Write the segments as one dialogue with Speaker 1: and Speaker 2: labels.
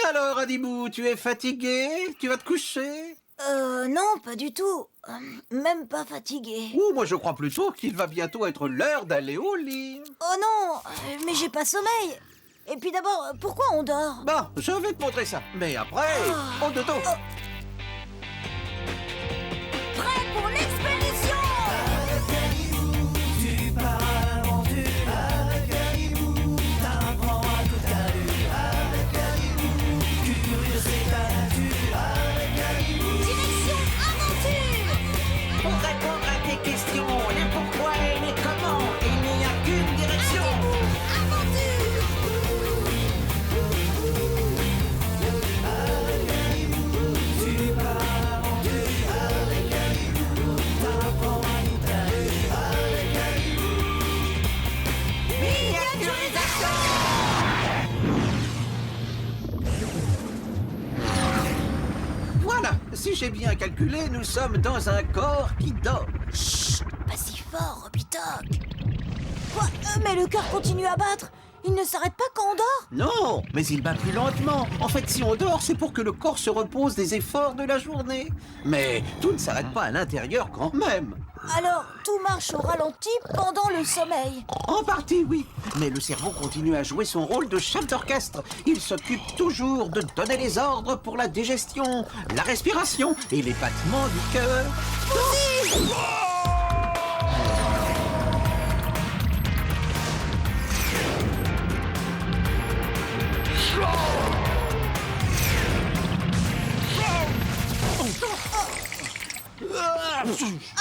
Speaker 1: Alors, Adibou, tu es fatigué? Tu vas te coucher?
Speaker 2: Non, pas du tout. Même pas fatigué.
Speaker 1: Ou moi je crois plutôt qu'il va bientôt être l'heure d'aller au lit.
Speaker 2: Oh non, mais j'ai pas sommeil. Et puis d'abord, pourquoi on dort?
Speaker 1: Bon, je vais te montrer ça. Mais après, au dodo.
Speaker 2: Prêt pour l'expédition!
Speaker 3: Tu pars à l'aventure avec Caribou, t'apprends à toute allure avec Caribou, curieux c'est ta nature avec Caribou.
Speaker 2: Direction aventure!
Speaker 4: Pour répondre à tes questions, les pourquoi et les comment, il n'y a qu'une direction.
Speaker 2: Aventure!
Speaker 3: Tu pars à l'aventure avec Caribou, t'apprends à toute allure avec Caribou.
Speaker 4: Miniaturisation.
Speaker 1: Voilà, si j'ai bien calculé, nous sommes dans un corps qui dort.
Speaker 2: Chut, pas si fort, Robitoc. Quoi? Mais le cœur continue à battre. Il ne s'arrête pas quand on dort?
Speaker 1: Non, mais il bat plus lentement. En fait, si on dort, c'est pour que le corps se repose des efforts de la journée. Mais tout ne s'arrête pas à l'intérieur quand même.
Speaker 2: Alors, tout marche au ralenti pendant le sommeil.
Speaker 1: En partie, oui. Mais le cerveau continue à jouer son rôle de chef d'orchestre. Il s'occupe toujours de donner les ordres pour la digestion, la respiration et les battements du cœur.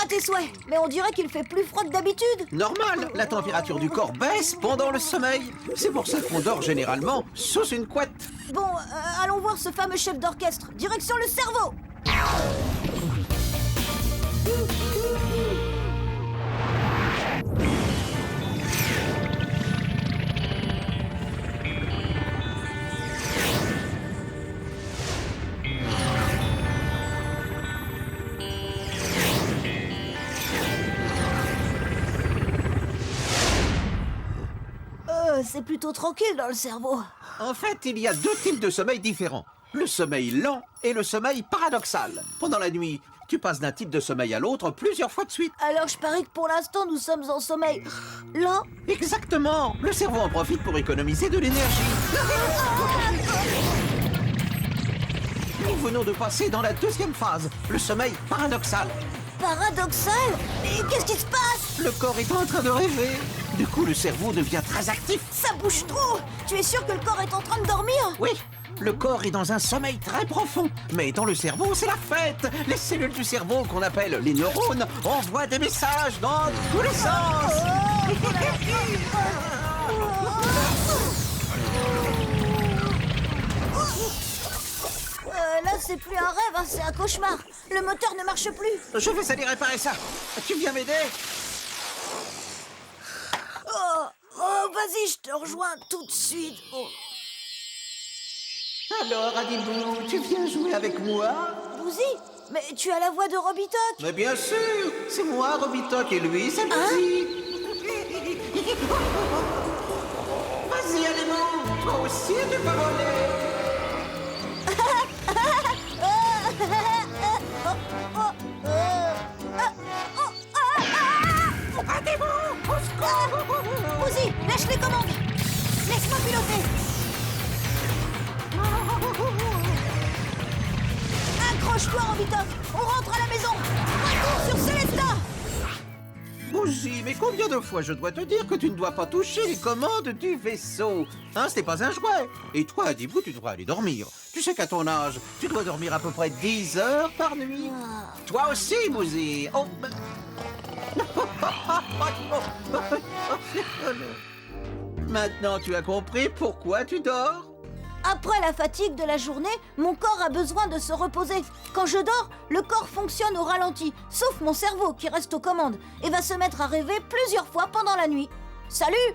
Speaker 2: À tes souhaits, mais on dirait qu'il fait plus froid que d'habitude.
Speaker 1: Normal, la température du corps baisse pendant le sommeil. C'est pour ça qu'on dort généralement sous une couette.
Speaker 2: Bon, allons voir ce fameux chef d'orchestre. Direction le cerveau. C'est plutôt tranquille dans le cerveau.
Speaker 1: En fait, il y a deux types de sommeil différents. Le sommeil lent et le sommeil paradoxal. Pendant la nuit, tu passes d'un type de sommeil à l'autre plusieurs fois de suite.
Speaker 2: Alors je parie que pour l'instant nous sommes en sommeil lent.
Speaker 1: Exactement. Le cerveau en profite pour économiser de l'énergie. Nous venons de passer dans la deuxième phase, le sommeil paradoxal.
Speaker 2: Paradoxal? Mais qu'est-ce qui se passe?
Speaker 1: Le corps est en train de rêver. Du coup, le cerveau devient très actif.
Speaker 2: Ça bouge trop. Tu es sûr que le corps est en train de dormir?
Speaker 1: Oui, le corps est dans un sommeil très profond. Mais dans le cerveau, c'est la fête. Les cellules du cerveau, qu'on appelle les neurones, envoient des messages dans tous les sens.
Speaker 2: Là, c'est plus un rêve, hein, c'est un cauchemar. Le moteur ne marche plus.
Speaker 1: Je vais aller réparer ça. Tu viens m'aider?
Speaker 2: Oh, vas-y, je te rejoins tout de suite. Oh.
Speaker 1: Alors, Adibou, tu viens jouer avec moi?
Speaker 2: Bouzy, mais tu as la voix de Robitoc.
Speaker 1: Mais bien sûr, c'est moi, Robitoc, et lui, c'est Bouzy. Vas-y, Adibou, toi aussi, tu peux voler.
Speaker 2: Bouzy, lâche les commandes. Laisse-moi piloter. Accroche-toi, Robitoc. On rentre à la maison. Retour sur Célesta.
Speaker 1: Bouzy, mais combien de fois je dois te dire que tu ne dois pas toucher les commandes du vaisseau? Hein, ce n'est pas un jouet. Et toi, Adibou, tu devrais aller dormir. Tu sais qu'à ton âge, tu dois dormir à peu près 10 heures par nuit. Toi aussi, Bouzy. Oh, ben... Maintenant, tu as compris pourquoi tu dors?
Speaker 2: Après la fatigue de la journée, mon corps a besoin de se reposer. Quand je dors, le corps fonctionne au ralenti, sauf mon cerveau qui reste aux commandes et va se mettre à rêver plusieurs fois pendant la nuit. Salut!